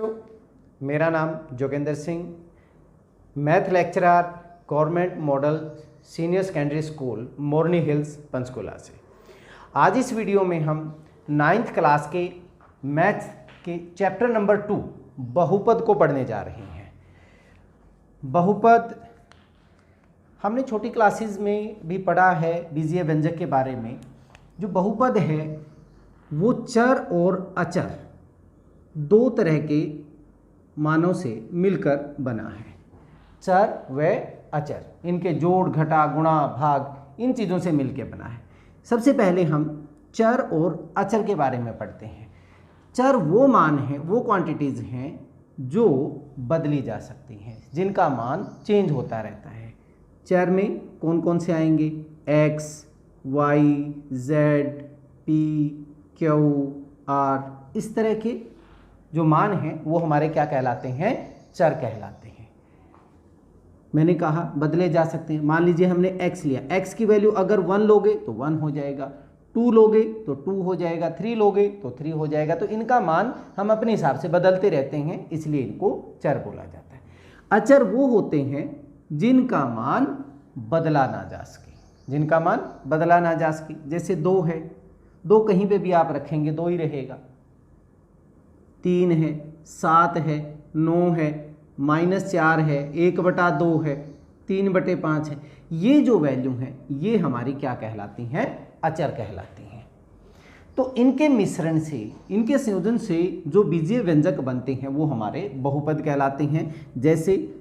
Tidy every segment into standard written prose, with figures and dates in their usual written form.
बच्चों, मेरा नाम Jogendra Singh, math lecturer, government model senior secondary school Morni hills Panchkula से। आज इस वीडियो में हम 9th क्लास के मैथ के चैप्टर नंबर 2 बहुपद को पढ़ने जा रहे हैं। बहुपद हमने छोटी क्लासेस में भी पढ़ा है बीजीय व्यंजक के बारे में। जो बहुपद है वो चर और अचर दो तरह के मानों से मिलकर बना है। चर व अचर, इनके जोड़, घटा, गुणा, भाग, इन चीज़ों से मिलकर बना है। सबसे पहले हम चर और अचर के बारे में पढ़ते हैं। चर वो मान हैं, वो क्वांटिटीज़ हैं जो बदली जा सकती हैं, जिनका मान चेंज होता रहता है। चर में कौन कौन से आएंगे? x, y, z, p, q, r, इस तरह के जो मान हैं वो हमारे क्या कहलाते हैं? चर कहलाते हैं। मैंने कहा बदले जा सकते हैं। मान लीजिए हमने x लिया, x की वैल्यू अगर 1 लोगे तो 1 हो जाएगा, 2 लोगे तो 2 हो जाएगा, 3 लोगे तो 3 हो जाएगा। तो इनका मान हम अपने हिसाब से बदलते रहते हैं, इसलिए इनको चर बोला जाता है। अचर वो होते हैं जिनका मान बदला ना जा सके, जिनका मान बदला ना जा सके। जैसे 2 है, 2 कहीं पे भी आप रखेंगे 2 ही रहेगा। 3 है, 7 है, 9 है, -4 है, 1/2 है, 3/5 है। ये जो वैल्यू हैं ये हमारी क्या कहलाती हैं? अचर कहलाती हैं। तो इनके मिश्रण से, इनके संयोजन से जो बीजीय व्यंजक बनते हैं वो हमारे बहुपद कहलाते हैं। जैसे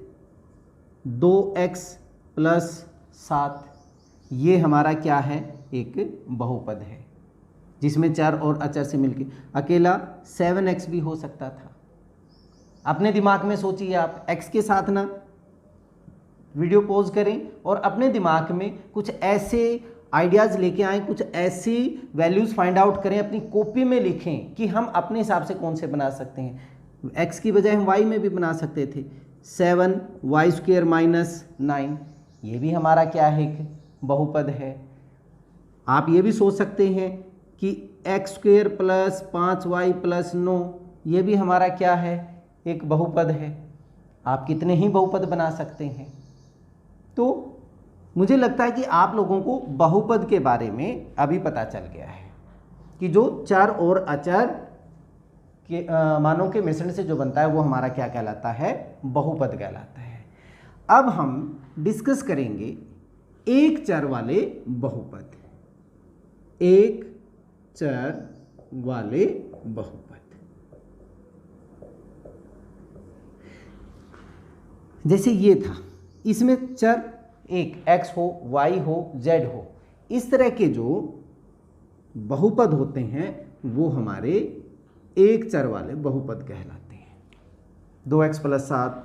2x + 7, ये हमारा क्या है? एक बहुपद है जिसमें चर और अचर से मिलके। अकेला 7x भी हो सकता था। अपने दिमाग में सोचिए आप, x के साथ ना वीडियो पॉज करें और अपने दिमाग में कुछ ऐसे आइडियाज़ लेके आएँ, कुछ ऐसी वैल्यूज़ फाइंड आउट करें, अपनी कॉपी में लिखें कि हम अपने हिसाब से कौन से बना सकते हैं। x की बजाय हम y में भी बना सकते थे। 7y² - 9, ये भी हमारा क्या है? एक बहुपद है। आप ये भी सोच सकते हैं कि x² + 5y + 9, ये भी हमारा क्या है? एक बहुपद है। आप कितने ही बहुपद बना सकते हैं। तो मुझे लगता है कि आप लोगों को बहुपद के बारे में अभी पता चल गया है कि जो चर और अचर के मानों के मिश्रण से जो बनता है वो हमारा क्या कहलाता है? बहुपद कहलाता है। अब हम डिस्कस करेंगे एक चर वाले बहुपद, एक चर वाले बहुपद। जैसे ये था, इसमें चर एक x हो, y हो, z हो, इस तरह के जो बहुपद होते हैं वो हमारे एक चर वाले बहुपद कहलाते हैं। 2x + 7,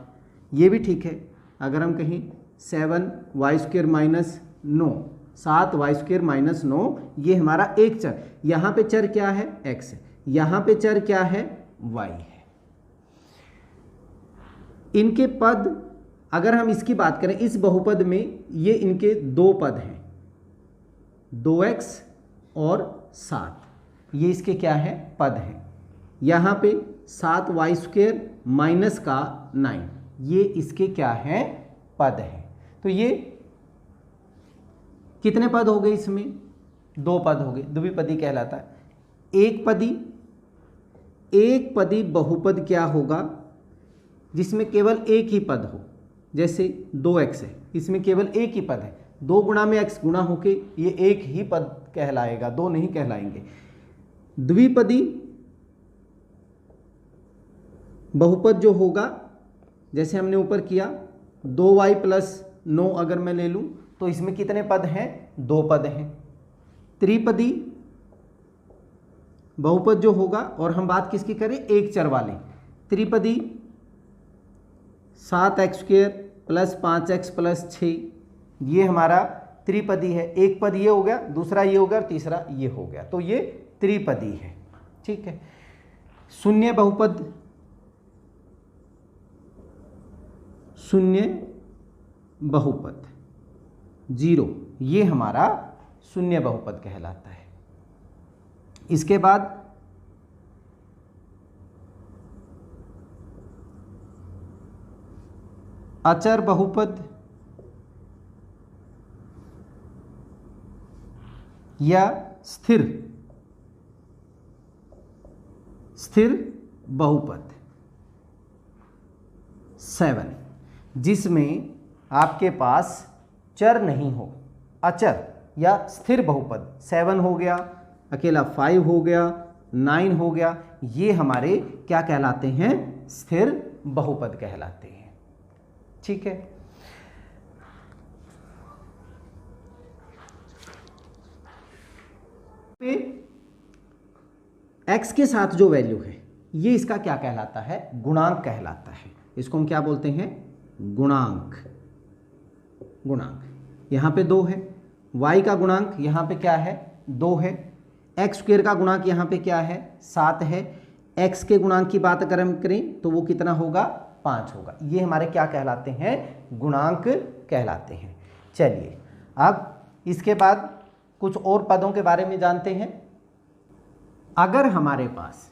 ये भी ठीक है। अगर हम कहें 7y² - 9, 7y² - 9, ये हमारा एक चर। यहाँ पे चर क्या है? x है। यहाँ पे चर क्या है? y है। इनके पद, अगर हम इसकी बात करें, इस बहुपद में ये इनके 2 पद हैं, 2x और 7, ये इसके क्या है? पद हैं। यहाँ पे 7y² - 9, ये इसके क्या हैं? पद हैं। तो ये कितने पद हो गए? इसमें 2 पद हो गए, द्विपदी कहलाता है। एक पदी बहुपद क्या होगा? जिसमें केवल एक ही पद हो। जैसे 2x है, इसमें केवल एक ही पद है, 2 गुणा में x गुणा होके ये एक ही पद कहलाएगा, 2 नहीं कहलाएंगे। द्विपदी बहुपद जो होगा, जैसे हमने ऊपर किया, 2y + 9 अगर मैं ले लूं तो इसमें कितने पद हैं? 2 पद हैं। त्रिपदी बहुपद जो होगा, और हम बात किसकी करें? एक चर वाले। त्रिपदी 7x² + 5x + 6, ये हमारा त्रिपदी है। एक पद ये हो गया, दूसरा ये हो गया और तीसरा ये हो गया, तो ये त्रिपदी है। ठीक है। शून्य बहुपद, शून्य बहुपद 0, ये हमारा शून्य बहुपद कहलाता है। इसके बाद अचर बहुपद या स्थिर बहुपद 7, जिसमें आपके पास चर नहीं हो, अचर या स्थिर बहुपद 7 हो गया, अकेला 5 हो गया, 9 हो गया, ये हमारे क्या कहलाते हैं? स्थिर बहुपद कहलाते हैं। ठीक है, x के साथ जो वैल्यू है ये इसका क्या कहलाता है? गुणांक कहलाता है। इसको हम क्या बोलते हैं? गुणांक। यहां पे 2 है, y का गुणांक यहां पे क्या है? 2 है, एक्स स्क्वायर का गुणांक यहां पे क्या है? 7 है, x के गुणांक की बात अगर हम करें तो वो कितना होगा? 5 होगा। ये हमारे क्या कहलाते हैं? गुणांक कहलाते हैं। चलिए अब इसके बाद कुछ और पदों के बारे में जानते हैं। अगर हमारे पास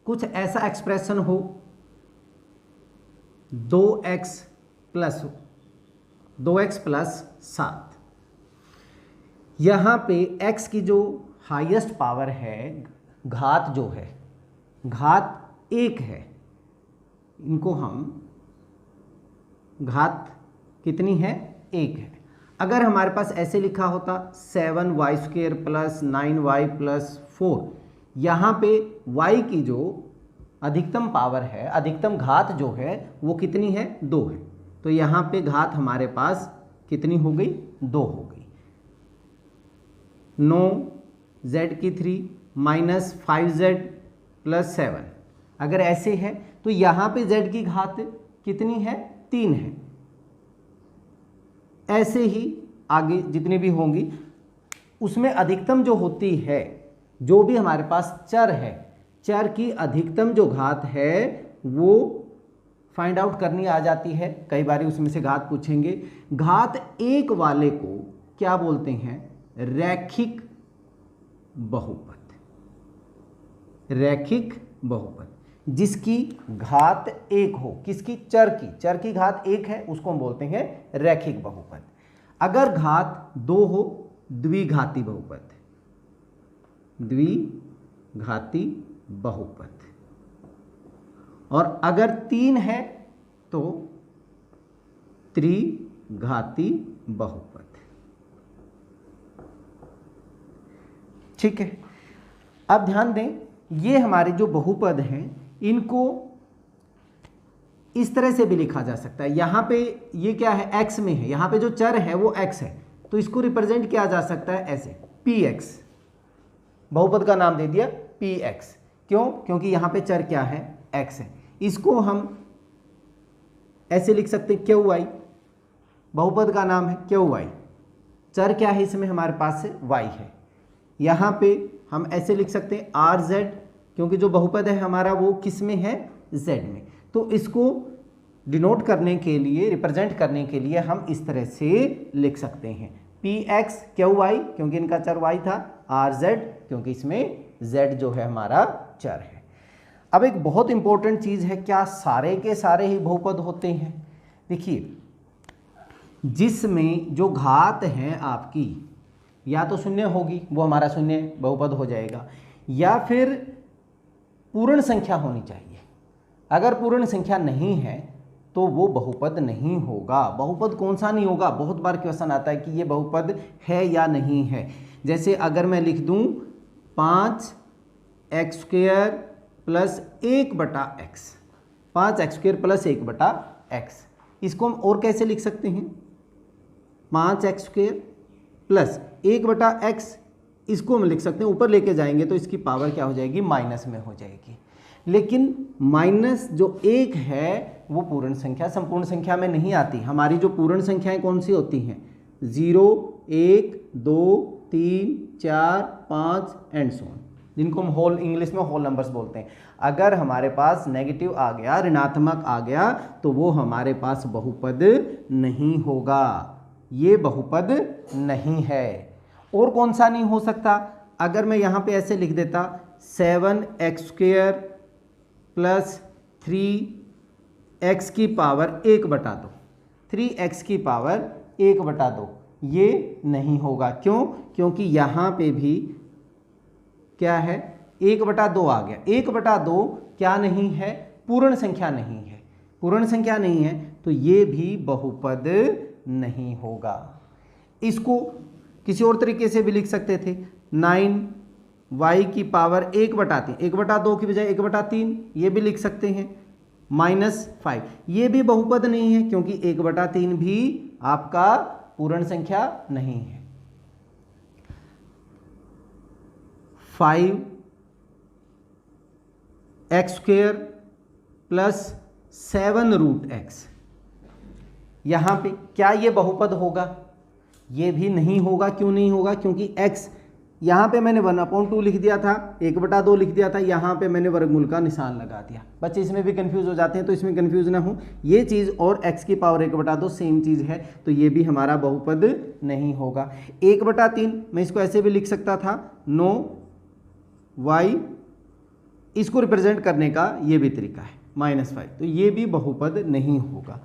कुछ ऐसा एक्सप्रेशन हो 2x प्लस 7, यहाँ पे x की जो हाईएस्ट पावर है, घात जो है, घात 1 है, इनको हम घात कितनी है? 1 है। अगर हमारे पास ऐसे लिखा होता 7y² प्लस 9y प्लस 4, यहाँ पे y की जो अधिकतम पावर है, अधिकतम घात जो है वो कितनी है? 2 है। तो यहाँ पे घात हमारे पास कितनी हो गई? 2 हो गई। 9z³ माइनस 5z प्लस 7, अगर ऐसे है तो यहाँ पे z की घात कितनी है? 3 है। ऐसे ही आगे जितनी भी होंगी उसमें अधिकतम जो होती है, जो भी हमारे पास चर है, चर की अधिकतम जो घात है वो फाइंड आउट करनी आ जाती है। कई बार उसमें से घात पूछेंगे। घात 1 वाले को क्या बोलते हैं? रैखिक बहुपद। रैखिक बहुपद जिसकी घात 1 हो, किसकी? चर की घात 1 है, उसको हम बोलते हैं रैखिक बहुपद। अगर घात 2 हो, द्विघाती बहुपद। द्विघाती बहुपद। और अगर 3 है तो त्रिघाती बहुपद। ठीक है, अब ध्यान दें, ये हमारे जो बहुपद हैं इनको इस तरह से भी लिखा जा सकता है। यहां पे ये क्या है? x में है, यहां पे जो चर है वो x है, तो इसको रिप्रेजेंट किया जा सकता है ऐसे, px। बहुपद का नाम दे दिया px। क्यों? क्योंकि यहां पे चर क्या है? x है। इसको हम ऐसे लिख सकते हैं qy। बहुपद का नाम है qy। चर क्या है इसमें? हमारे पास से y है। यहां पे हम ऐसे लिख सकते हैं rz, क्योंकि जो बहुपद है हमारा वो किस में है? z में। तो इसको डिनोट करने के लिए, रिप्रेजेंट करने के लिए हम इस तरह से लिख सकते हैं px qy, क्योंकि इनका चर y था, rz क्योंकि इसमें z जो है हमारा चर है। अब एक बहुत इंपॉर्टेंट चीज़ है, क्या सारे के सारे ही बहुपद होते हैं? देखिए, जिसमें जो घात है आपकी या तो शून्य होगी, वो हमारा शून्य बहुपद हो जाएगा, या फिर पूर्ण संख्या होनी चाहिए। अगर पूर्ण संख्या नहीं है तो वो बहुपद नहीं होगा। बहुपद कौन सा नहीं होगा? बहुत बार क्वेश्चन आता है कि ये बहुपद है या नहीं है। जैसे अगर मैं लिख दूं 5x² plus 1/x, 5x² plus 1/x, इसको हम और कैसे लिख सकते हैं? 5x² प्लस 1/x, इसको हम लिख सकते हैं, ऊपर लेके जाएंगे तो इसकी पावर क्या हो जाएगी? माइनस में हो जाएगी। लेकिन माइनस जो 1 है वो पूर्ण संख्या, संपूर्ण संख्या में नहीं आती। हमारी जो पूर्ण संख्याएं कौन सी होती हैं? 0, 1, 2, 3, 4, 5 एंड सो ऑन, जिनको हम होल, इंग्लिश में होल नंबर्स बोलते हैं। अगर हमारे पास नेगेटिव आ गया, ऋणात्मक आ गया, तो वो हमारे पास बहुपद नहीं होगा, ये बहुपद नहीं है। और कौन सा नहीं हो सकता? अगर मैं यहाँ पे ऐसे लिख देता 7x² प्लस 3x की पावर 1/2, 3x की पावर 1/2, ये नहीं होगा। क्यों? क्योंकि यहाँ पे भी क्या है, 1/2 आ गया। 1/2 क्या नहीं है, पूर्ण संख्या नहीं है। पूर्ण संख्या नहीं है तो ये भी बहुपद नहीं होगा। इसको किसी और तरीके से भी लिख सकते थे, 9y की पावर 1/3, 1/2 की बजाय 1/3, ये भी लिख सकते हैं। -5, ये भी बहुपद नहीं है क्योंकि 1/3 भी आपका पूर्ण संख्या नहीं है। 5x² + 7√x, यहाँ पे क्या ये बहुपद होगा? ये भी नहीं होगा। क्यों नहीं होगा? क्योंकि x यहाँ पे मैंने 1/2 लिख दिया था, 1/2 लिख दिया था, यहाँ पे मैंने वर्गमूल का निशान लगा दिया। बच्चे इसमें भी कंफ्यूज हो जाते हैं, तो इसमें कंफ्यूज ना हो। ये चीज़ और x की पावर 1/2 सेम चीज़ है, तो ये भी हमारा बहुपद नहीं होगा। 1/3 मैं इसको ऐसे भी लिख सकता था, 9y, इसको रिप्रेजेंट करने का ये भी तरीका है, -5, तो ये भी बहुपद नहीं होगा।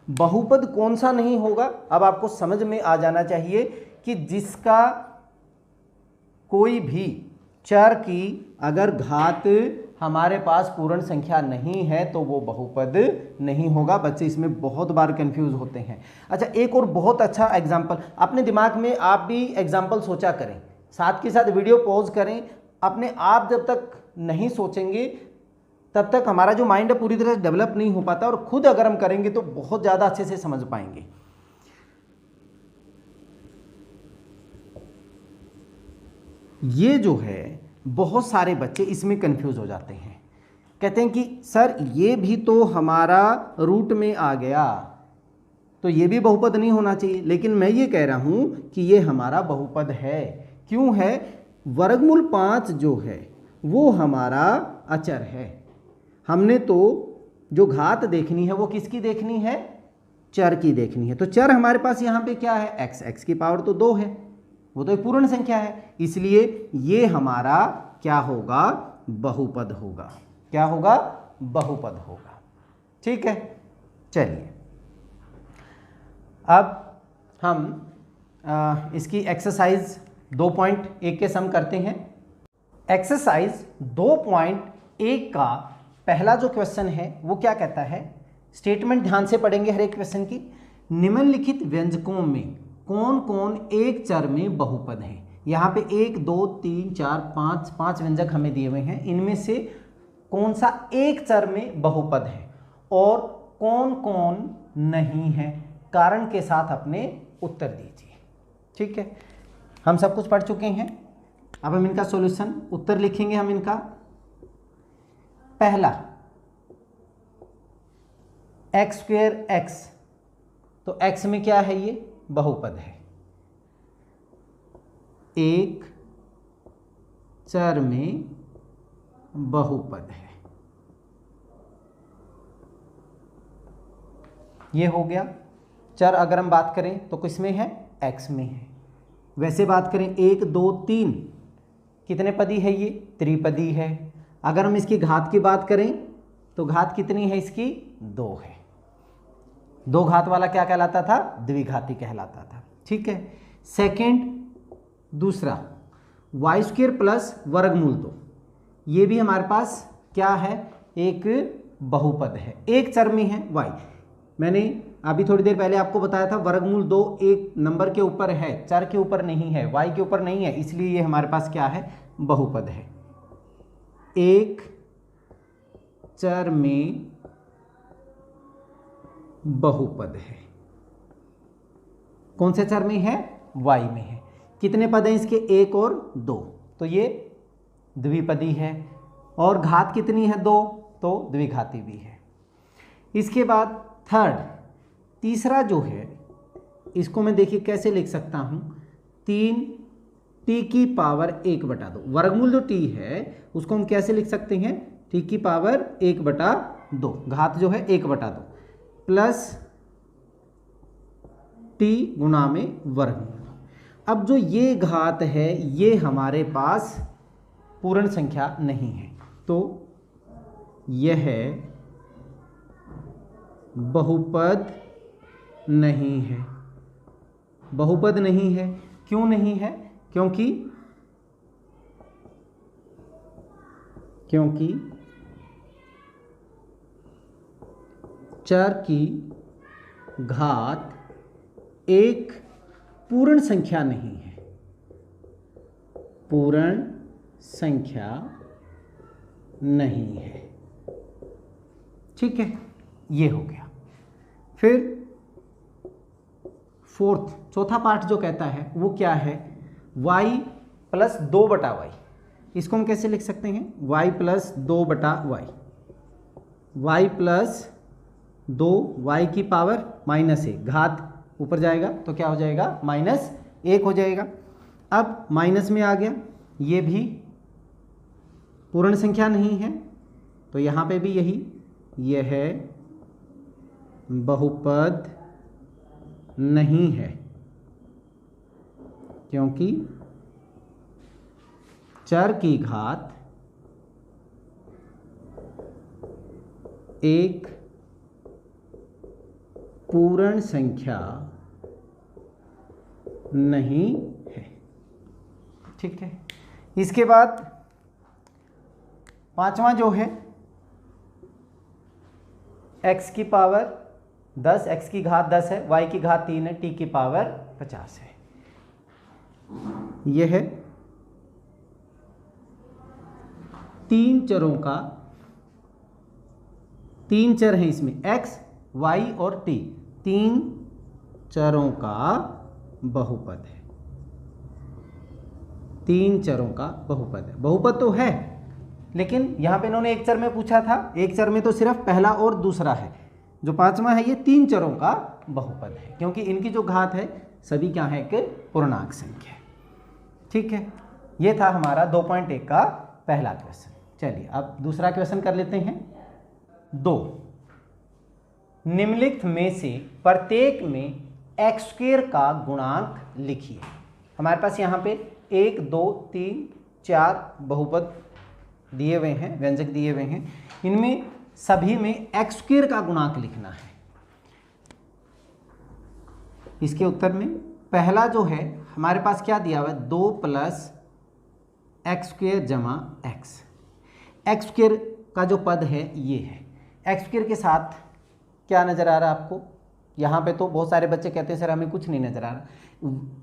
बहुपद कौन सा नहीं होगा? अब आपको समझ में आ जाना चाहिए कि जिसका कोई भी चर की अगर घात हमारे पास पूर्ण संख्या नहीं है तो वो बहुपद नहीं होगा। बच्चे इसमें बहुत बार कंफ्यूज होते हैं। अच्छा, एक और बहुत अच्छा एग्जाम्पल अपने दिमाग में आप भी एग्जाम्पल सोचा करें, साथ के साथ वीडियो पॉज करें। अपने आप जब तक नहीं सोचेंगे तब तक हमारा जो माइंड है पूरी तरह से डेवलप नहीं हो पाता, और खुद अगर हम करेंगे तो बहुत ज़्यादा अच्छे से समझ पाएंगे। ये जो है बहुत सारे बच्चे इसमें कंफ्यूज हो जाते हैं, कहते हैं कि सर ये भी तो हमारा रूट में आ गया तो ये भी बहुपद नहीं होना चाहिए। लेकिन मैं ये कह रहा हूं कि ये हमारा बहुपद है। क्यों है? वर्गमूल 5 जो है वो हमारा अचर है। हमने तो जो घात देखनी है वो किसकी देखनी है? चर की देखनी है। तो चर हमारे पास यहाँ पे क्या है? x, x की पावर तो 2 है, वो तो एक पूर्ण संख्या है, इसलिए ये हमारा क्या होगा? बहुपद होगा। क्या होगा? बहुपद होगा। ठीक है, चलिए अब हम इसकी एक्सरसाइज 2.1 के सम करते हैं। एक्सरसाइज 2.1 का पहला जो क्वेश्चन है वो क्या कहता है? स्टेटमेंट ध्यान से पढ़ेंगे हर एक क्वेश्चन की। निम्नलिखित व्यंजकों में कौन कौन एक चर में बहुपद है? यहाँ पे 1 2 3 4 5 व्यंजक हमें दिए हुए हैं। इनमें से कौन सा एक चर में बहुपद है और कौन कौन नहीं है? कारण के साथ अपने उत्तर दीजिए। ठीक है, हम सब कुछ पढ़ चुके हैं। अब हम इनका सॉल्यूशन, उत्तर लिखेंगे हम इनका। पहला x², x, तो x में क्या है? ये बहुपद है। एक चर में बहुपद है, ये हो गया। चर अगर हम बात करें तो किस में है? x में है। वैसे बात करें 1 2 3 कितने पदी है? ये त्रिपदी है। अगर हम इसकी घात की बात करें तो घात कितनी है इसकी? 2 है। 2 घात वाला क्या कहलाता था? द्विघाती कहलाता था। ठीक है। सेकंड, दूसरा y² प्लस वर्गमूल 2, ये भी हमारे पास क्या है? एक बहुपद है, एक चर में है y। मैंने अभी थोड़ी देर पहले आपको बताया था वर्गमूल 2 एक नंबर के ऊपर है, चर के ऊपर नहीं है, y के ऊपर नहीं है, इसलिए ये हमारे पास क्या है? बहुपद है। एक चर में बहुपद है। कौन से चर में है? y में है। कितने पद हैं इसके? 1 और 2, तो ये द्विपदी है। और घात कितनी है? 2, तो द्विघाती भी है। इसके बाद थर्ड, तीसरा जो है इसको मैं देखिए कैसे लिख सकता हूं? 3t की पावर 1/2। वर्गमूल जो t है उसको हम कैसे लिख सकते हैं? t की पावर 1/2, घात जो है 1/2 प्लस t गुणा में वर्गमूल। अब जो ये घात है ये हमारे पास पूर्ण संख्या नहीं है, तो यह बहुपद नहीं है, बहुपद नहीं है। क्यों नहीं है? क्योंकि चर की घात एक पूर्ण संख्या नहीं है, पूर्ण संख्या नहीं है। ठीक है, ये हो गया। फिर फोर्थ, चौथा पार्ट जो कहता है वो क्या है? y plus 2/y। इसको हम कैसे लिख सकते हैं? y plus 2/y, y plus 2, y की पावर -1, घात ऊपर जाएगा तो क्या हो जाएगा? -1 हो जाएगा। अब माइनस में आ गया, ये भी पूर्ण संख्या नहीं है, तो यहाँ पे भी यही, यह है बहुपद नहीं है, क्योंकि चर की घात एक पूर्ण संख्या नहीं है। ठीक है, इसके बाद पांचवा जो है x की पावर 10, x की घात 10 है, y की घात 3 है, t की पावर 50 है। यह है तीन चरों का, तीन चर हैं इसमें, x, y और t, तीन चरों का बहुपद है। तीन चरों का बहुपद है। बहुपद तो है, लेकिन यहां पे इन्होंने एक चर में पूछा था, एक चर में तो सिर्फ पहला और दूसरा है। जो पांचवा है ये तीन चरों का बहुपद है, क्योंकि इनकी जो घात है सभी क्या है? एक पूर्णांक संख्या है। ठीक है, ये था हमारा 2.1 का पहला क्वेश्चन। चलिए अब दूसरा क्वेश्चन कर लेते हैं। 2, निम्नलिखित में से प्रत्येक में x² का गुणांक लिखिए। हमारे पास यहाँ पे 1, 2, 3, 4 बहुपद दिए हुए हैं, व्यंजक दिए हुए हैं। इनमें सभी में x² का गुणांक लिखना है। इसके उत्तर में पहला जो है हमारे पास क्या दिया हुआ है? 2 + x² जमा x। x² का जो पद है ये है। x² के साथ क्या नज़र आ रहा है आपको? यहाँ पे तो बहुत सारे बच्चे कहते हैं सर हमें कुछ नहीं नज़र आ रहा।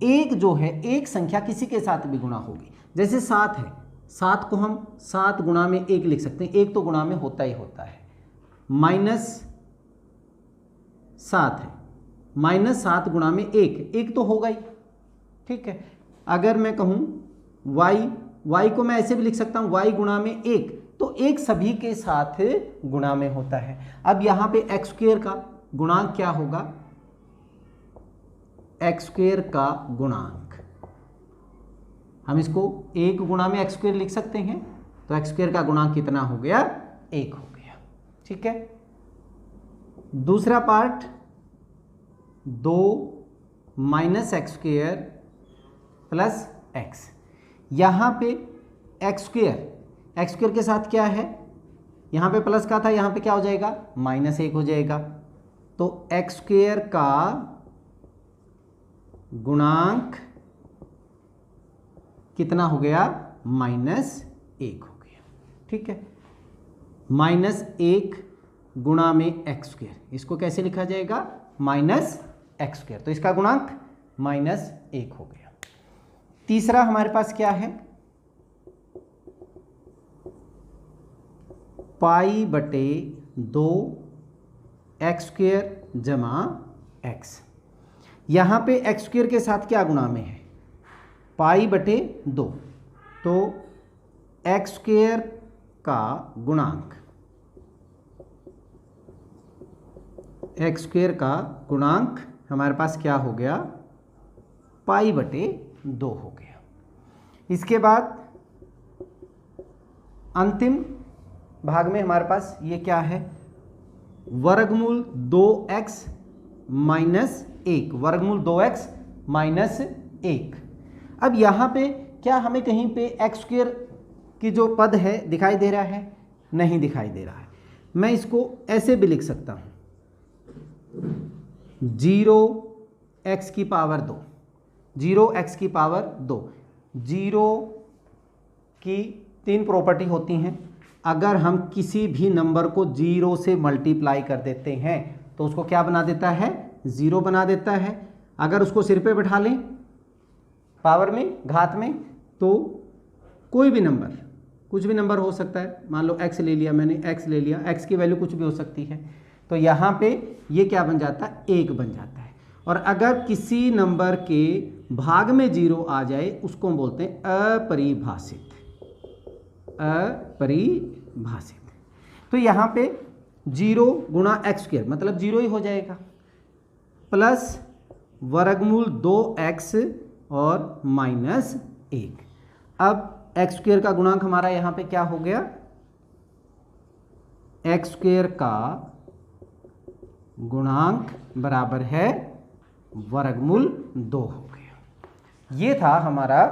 एक जो है, एक संख्या किसी के साथ भी गुणा होगी। जैसे 7 है, 7 को हम 7 गुणा में 1 लिख सकते हैं, 1 तो गुणा में होता ही होता है। -7 है, -7 गुणा में 1, 1 तो होगा ही। ठीक है, अगर मैं कहूँ y को मैं ऐसे भी लिख सकता हूँ, y गुणा में 1, तो 1 सभी के साथ गुणा में होता है। अब यहाँ पे x² का गुणांक क्या होगा? x² का गुणांक, हम इसको 1 गुणा में x² लिख सकते हैं, तो x² का गुणांक कितना हो गया? 1 हो गया। ठीक है, दूसरा पार्ट 2 - x² + x। यहाँ पे x² के साथ क्या है? यहाँ पे प्लस का था, यहाँ पे क्या हो जाएगा? -1 हो जाएगा। तो x² का गुणांक कितना हो गया? -1 हो गया। ठीक है, -1 गुणा में x², इसको कैसे लिखा जाएगा? -x², तो इसका गुणांक -1 हो गया। तीसरा हमारे पास क्या है? π/2 x² जमा x। यहाँ पे x² के साथ क्या गुणा में है? π/2, तो x² का गुणांक, x² का गुणांक हमारे पास क्या हो गया? π/2 हो गया। इसके बाद अंतिम भाग में हमारे पास ये क्या है? वर्गमूल 2x - 1, वर्गमूल 2x - 1। अब यहाँ पे क्या हमें कहीं पे x² की जो पद है दिखाई दे रहा है? नहीं दिखाई दे रहा है। मैं इसको ऐसे भी लिख सकता हूँ, 0x की पावर 2, 0x की पावर 2। 0 की 3 प्रॉपर्टी होती हैं। अगर हम किसी भी नंबर को 0 से मल्टीप्लाई कर देते हैं तो उसको क्या बना देता है, 0 बना देता है। अगर उसको सिर पे बैठा लें पावर में, घात में, तो कोई भी नंबर, कुछ भी नंबर हो सकता है। मान लो x ले लिया मैंने, x ले लिया, x की वैल्यू कुछ भी हो सकती है, तो यहाँ पे ये क्या बन जाता है, 1 बन जाता है। और अगर किसी नंबर के भाग में 0 आ जाए उसको हम बोलते हैं अपरिभाषित, अपरिभाषित। तो यहाँ पे 0 गुणा एक्स स्क्वायर मतलब 0 ही हो जाएगा, प्लस वर्गमूल 2x और माइनस 1। अब एक्स स्क्वायर का गुणांक हमारा यहाँ पे क्या हो गया, एक्स स्क्वायर का गुणांक बराबर है वर्गमूल 2 हो गया। ये था हमारा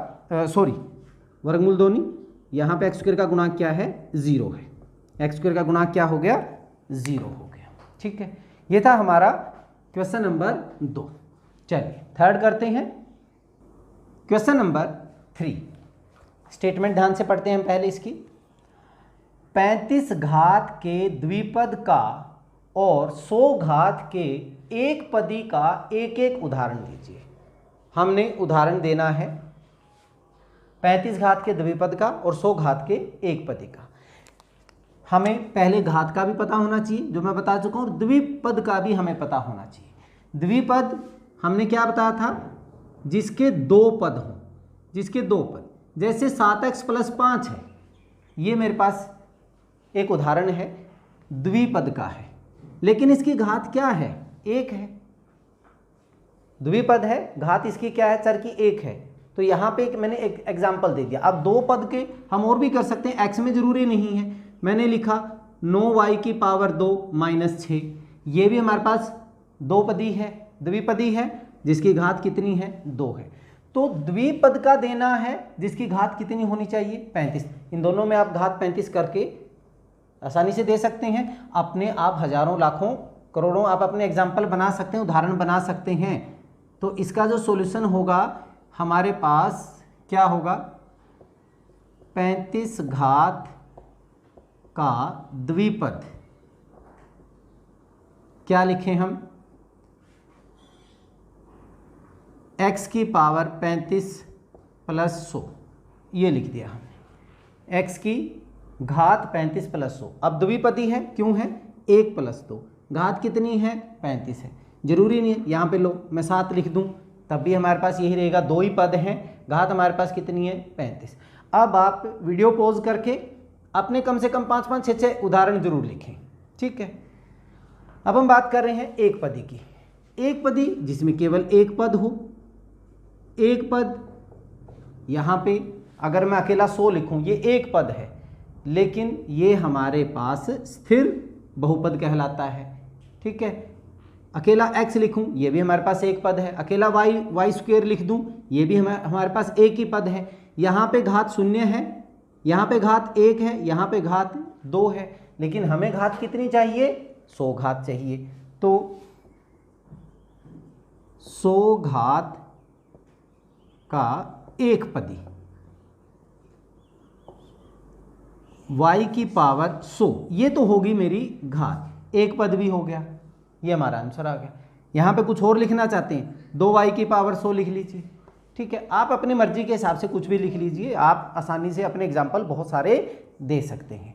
वर्गमूल 2 नहीं, यहाँ पे एक्स स्क्वायर का गुणांक क्या है, 0 है। एक्स स्क्वायर का गुणांक क्या हो गया, 0 हो गया। ठीक है, ये था हमारा क्वेश्चन नंबर 2। चलिए थर्ड करते हैं। क्वेश्चन नंबर 3, स्टेटमेंट ध्यान से पढ़ते हैं हम पहले इसकी। 35 घात के द्विपद का और 100 घात के एक पदी का एक एक उदाहरण दीजिए। हमने उदाहरण देना है 35 घात के द्विपद का और 100 घात के एक पदी का। हमें पहले घात का भी पता होना चाहिए जो मैं बता चुका हूँ, और द्विपद का भी हमें पता होना चाहिए। द्विपद हमने क्या बताया था, जिसके 2 पद हों, जिसके 2 पद, जैसे 7x + 5 है, ये मेरे पास एक उदाहरण है द्विपद का है, लेकिन इसकी घात क्या है, 1 है। द्विपद है, घात इसकी क्या है, चर की 1 है। तो यहाँ पे मैंने एक एग्जाम्पल दे दिया। अब 2 पद के हम और भी कर सकते हैं, x में जरूरी नहीं है। मैंने लिखा 9y की पावर 2 - 6, ये भी हमारे पास 2 पदी है, द्विपदी है, जिसकी घात कितनी है, 2 है। तो द्विपद का देना है जिसकी घात कितनी होनी चाहिए, 35। इन दोनों में आप घात 35 करके आसानी से दे सकते हैं। अपने आप हजारों लाखों करोड़ों आप अपने एग्जाम्पल बना सकते हैं, उदाहरण बना सकते हैं। तो इसका जो सॉल्यूशन होगा हमारे पास क्या होगा, 35 घात का द्विपद, क्या लिखें हम, x की पावर 35 + 100, ये लिख दिया हमने, x की घात 35 + 100। अब द्विपदी है, क्यों है, 1 + 2, घात कितनी है, 35 है। जरूरी नहीं है, यहाँ पे लो मैं 7 लिख दूँ तब भी हमारे पास यही रहेगा, 2 ही पद हैं, घात हमारे पास कितनी है, 35। अब आप वीडियो पॉज करके अपने कम से कम 5-5, 6-6 उदाहरण जरूर लिखें। ठीक है, अब हम बात कर रहे हैं एक पदी की। एक पदी जिसमें केवल एक पद हो, एक पद, यहाँ पे अगर मैं अकेला 100 लिखूं, ये एक पद है, लेकिन ये हमारे पास स्थिर बहुपद कहलाता है। ठीक है, अकेला x लिखूं, ये भी हमारे पास एक पद है। अकेला y² लिख दूं, ये भी हमारे पास एक ही पद है। यहाँ पे घात 0 है, यहाँ पे घात 1 है, यहाँ पे घात 2 है, लेकिन हमें घात कितनी चाहिए, 100 घात चाहिए। तो 100 घात का एक पदी, y की पावर 100, ये तो होगी मेरी घात, एक पद भी हो गया, ये हमारा आंसर आ गया। यहाँ पे कुछ और लिखना चाहते हैं, 2y की पावर 100 लिख लीजिए। ठीक है, आप अपनी मर्जी के हिसाब से कुछ भी लिख लीजिए, आप आसानी से अपने एग्जाम्पल बहुत सारे दे सकते हैं।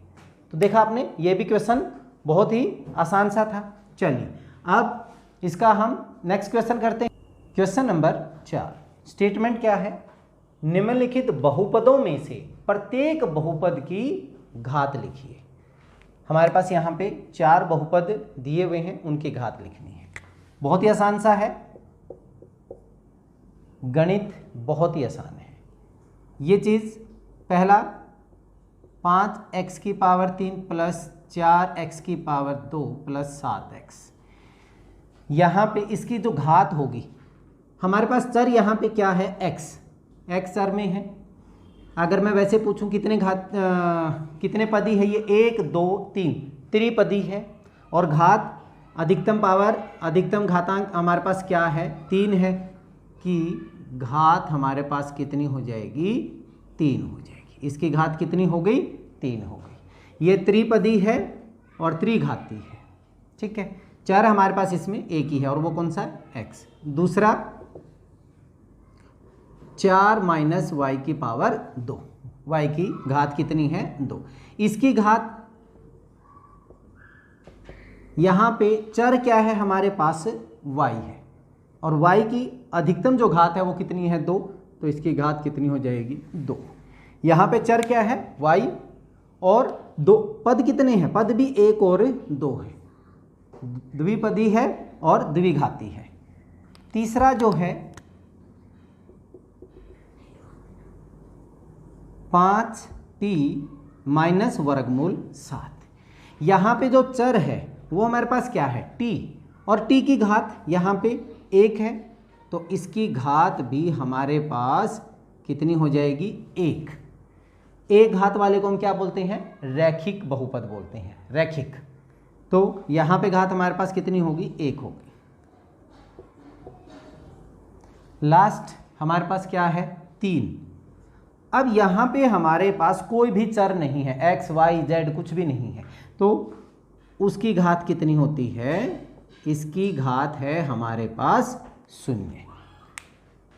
तो देखा आपने, ये भी क्वेश्चन बहुत ही आसान सा था। चलिए अब इसका हम नेक्स्ट क्वेश्चन करते हैं। क्वेश्चन नंबर 4, स्टेटमेंट क्या है, निम्नलिखित बहुपदों में से प्रत्येक बहुपद की घात लिखिए। हमारे पास यहाँ पे 4 बहुपद दिए हुए हैं, उनकी घात लिखनी है। बहुत ही आसान सा है, गणित बहुत ही आसान है। ये चीज़ पहला 5x की पावर 3 + 4x की पावर 2 + 7x, यहाँ पे इसकी जो घात होगी, हमारे पास चर यहाँ पे क्या है, x चर में है। अगर मैं वैसे पूछूं कितने पदी है, ये 1 2 3 त्रिपदी है, और घात अधिकतम पावर, अधिकतम घातांक हमारे पास क्या है, 3 है, कि घात हमारे पास कितनी हो जाएगी, 3 हो जाएगी। इसकी घात कितनी हो गई, 3 हो गई। ये त्रिपदी है और त्रिघाती है, ठीक है। चर हमारे पास इसमें एक ही है और वो कौन सा है, x। दूसरा 4 माइनस वाई की पावर 2, y की घात कितनी है, 2। इसकी घात यहाँ पे चर क्या है हमारे पास, y है, और y की अधिकतम जो घात है वो कितनी है, 2, तो इसकी घात कितनी हो जाएगी, 2। यहाँ पे चर क्या है, y, और 2 पद कितने हैं, पद भी 1 और 2 है, द्विपदी है और द्विघाती है। तीसरा जो है 5t माइनस वर्गमूल 7। यहाँ पे जो चर है वो हमारे पास क्या है, t, और t की घात यहाँ पे 1 है, तो इसकी घात भी हमारे पास कितनी हो जाएगी, 1। एक घात वाले को हम क्या बोलते हैं, रैखिक बहुपद बोलते हैं, रैखिक। तो यहाँ पे घात हमारे पास कितनी होगी, 1 होगी। लास्ट हमारे पास क्या है, 3। अब यहाँ पे हमारे पास कोई भी चर नहीं है, x, y, z कुछ भी नहीं है, तो उसकी घात कितनी होती है, इसकी घात है हमारे पास 0,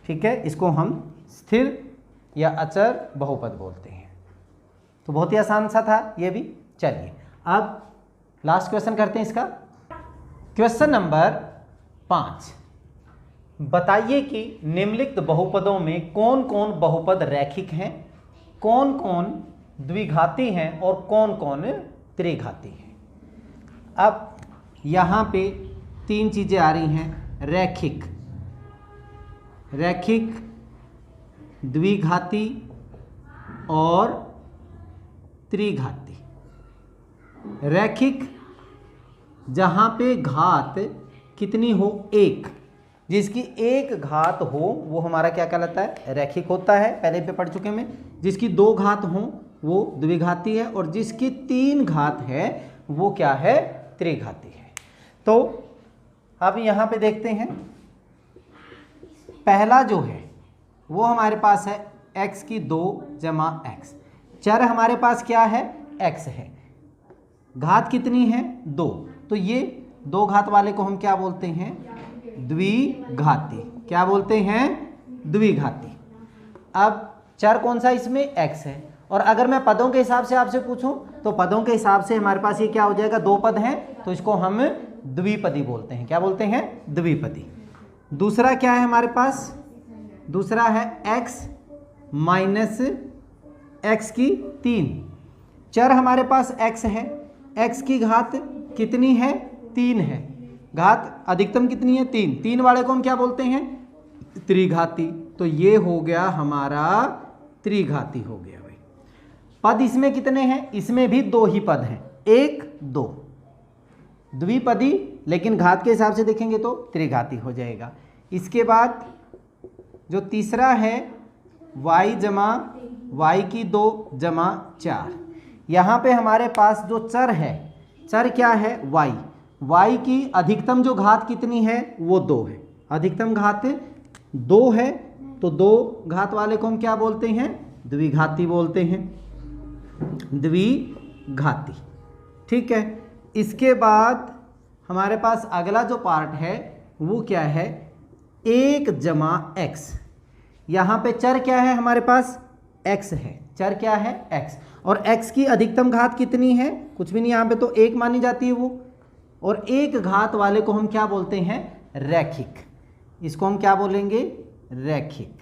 ठीक है। इसको हम स्थिर या अचर बहुपद बोलते हैं। तो बहुत ही आसान सा था ये भी। चलिए अब लास्ट क्वेश्चन करते हैं इसका। क्वेश्चन नंबर 5, बताइए कि निम्नलिखित बहुपदों में कौन कौन बहुपद रैखिक हैं, कौन कौन द्विघाती हैं और कौन कौन त्रिघाती हैं। अब यहाँ पे 3 चीज़ें आ रही हैं, रैखिक, रैखिक, द्विघाती और त्रिघाती। रैखिक जहाँ पे घात कितनी हो, 1, जिसकी एक घात हो वो हमारा क्या कहलाता है, रैखिक होता है, पहले पे पढ़ चुके हैं। जिसकी 2 घात हो वो द्विघाती है, और जिसकी 3 घात है वो क्या है, त्रिघाती है। तो अब यहाँ पे देखते हैं, पहला जो है वो हमारे पास है x की 2 जमा x। चर हमारे पास क्या है, x है, घात कितनी है, 2, तो ये 2 घात वाले को हम क्या बोलते हैं, द्विघाती। क्या बोलते हैं, द्विघाती। अब चर कौन सा इसमें, x है, और अगर मैं पदों के हिसाब से आपसे पूछूं तो पदों के हिसाब से हमारे पास ये क्या हो जाएगा, 2 पद हैं, तो इसको हम द्विपदी बोलते हैं। क्या बोलते हैं, द्विपदी। दूसरा क्या है हमारे पास, दूसरा है x माइनस x की 3। चर हमारे पास x है, x की घात कितनी है, 3 है, घात अधिकतम कितनी है, 3। 3 वाले को हम क्या बोलते हैं, त्रिघाती। तो ये हो गया हमारा त्रिघाती हो गया भाई। पद इसमें कितने हैं, इसमें भी 2 ही पद हैं, 1, 2, द्विपदी, लेकिन घात के हिसाब से देखेंगे तो त्रिघाती हो जाएगा। इसके बाद जो तीसरा है y जमा y की 2 जमा 4। यहाँ पे हमारे पास जो चर है, चर क्या है, y, y की अधिकतम जो घात कितनी है वो 2 है, अधिकतम घात 2 है, तो 2 घात वाले को हम क्या बोलते हैं, द्विघाती बोलते हैं, द्विघाती, ठीक है। इसके बाद हमारे पास अगला जो पार्ट है वो क्या है, 1 जमा x। यहाँ पे चर क्या है हमारे पास, x है, चर क्या है, x, और x की अधिकतम घात कितनी है, कुछ भी नहीं, यहाँ पे तो 1 मानी जाती है वो, और 1 घात वाले को हम क्या बोलते हैं, रैखिक। इसको हम क्या बोलेंगे, रैखिक।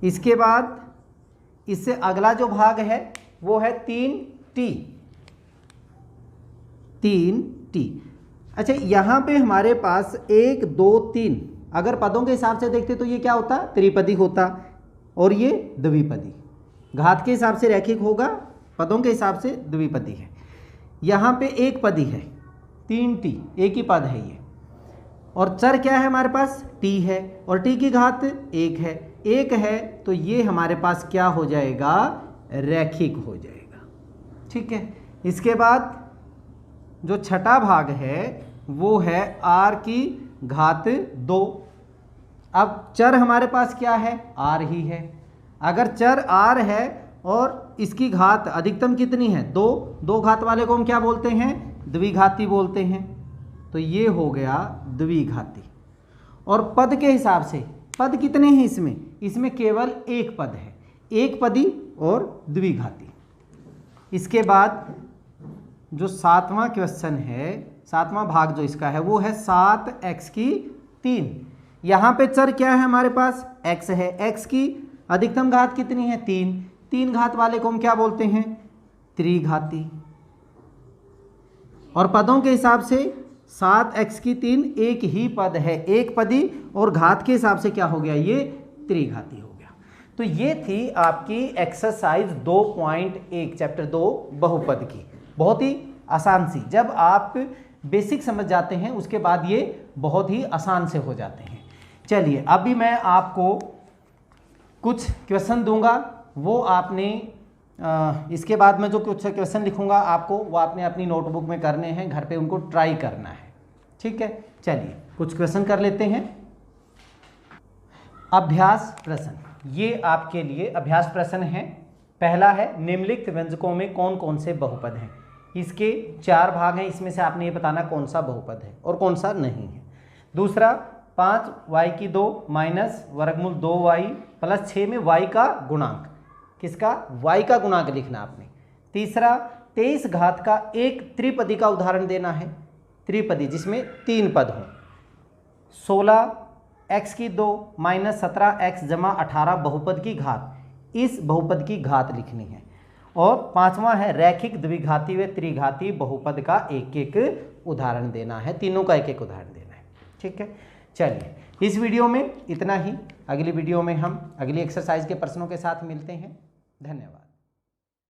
इसके बाद इससे अगला जो भाग है वो है 3t, 3t। अच्छा, यहाँ पे हमारे पास 1, 2, 3, अगर पदों के हिसाब से देखते तो ये क्या होता, त्रिपदी होता, और ये द्विपदी। घात के हिसाब से रैखिक होगा, पदों के हिसाब से द्विपदी है। यहाँ पे एक पदी है, 3t, एक ही पद है ये, और चर क्या है हमारे पास, t है, और t की घात 1 है, 1 है, तो ये हमारे पास क्या हो जाएगा, रैखिक हो जाएगा, ठीक है। इसके बाद जो छठा भाग है वो है r की घात 2। अब चर हमारे पास क्या है, r ही है। अगर चर r है और इसकी घात अधिकतम कितनी है, 2, 2 घात वाले को हम क्या बोलते हैं, द्विघाती बोलते हैं। तो ये हो गया द्विघाती। और पद के हिसाब से पद कितने हैं इसमें, इसमें केवल एक पद है, एक पदी और द्विघाती। इसके बाद जो 7वां क्वेश्चन है, 7वां भाग जो इसका है वो है 7x की 3। यहाँ पे चर क्या है हमारे पास, x है। x की अधिकतम घात कितनी है, 3। 3 घात वाले को हम क्या बोलते हैं, त्रिघाती। और पदों के हिसाब से 7x की 3 एक ही पद है, एक पदी, और घात के हिसाब से क्या हो गया, ये त्रिघाती हो गया। तो ये थी आपकी एक्सरसाइज 2.1 चैप्टर 2 बहुपद की। बहुत ही आसान सी, जब आप बेसिक समझ जाते हैं उसके बाद ये बहुत ही आसान से हो जाते हैं। चलिए अभी मैं आपको कुछ क्वेश्चन दूंगा, वो आपने इसके बाद में जो कुछ क्वेश्चन लिखूंगा आपको, वो आपने अपनी नोटबुक में करने हैं, घर पे उनको ट्राई करना है, ठीक है। चलिए कुछ क्वेश्चन कर लेते हैं। अभ्यास प्रश्न, ये आपके लिए अभ्यास प्रश्न है। पहला है निम्नलिखित व्यंजकों में कौन कौन से बहुपद हैं। इसके 4 भाग हैं, इसमें से आपने ये बताना कौन सा बहुपद है और कौन सा नहीं है। दूसरा 5y की 2 माइनस वर्गमूल 2y प्लस 6 में y का गुणांक, किसका, y का गुणांक लिखना आपने। तीसरा 23 घात का एक त्रिपदी का उदाहरण देना है, त्रिपदी जिसमें 3 पद हों। 16x की 2 माइनस 17x जमा 18 बहुपद की घात, इस बहुपद की घात लिखनी है। और 5वां है रैखिक द्विघाती व त्रिघाती बहुपद का एक एक उदाहरण देना है, तीनों का एक एक उदाहरण देना है, ठीक है। चलिए इस वीडियो में इतना ही, अगली वीडियो में हम अगली एक्सरसाइज के प्रश्नों के साथ मिलते हैं। धन्यवाद।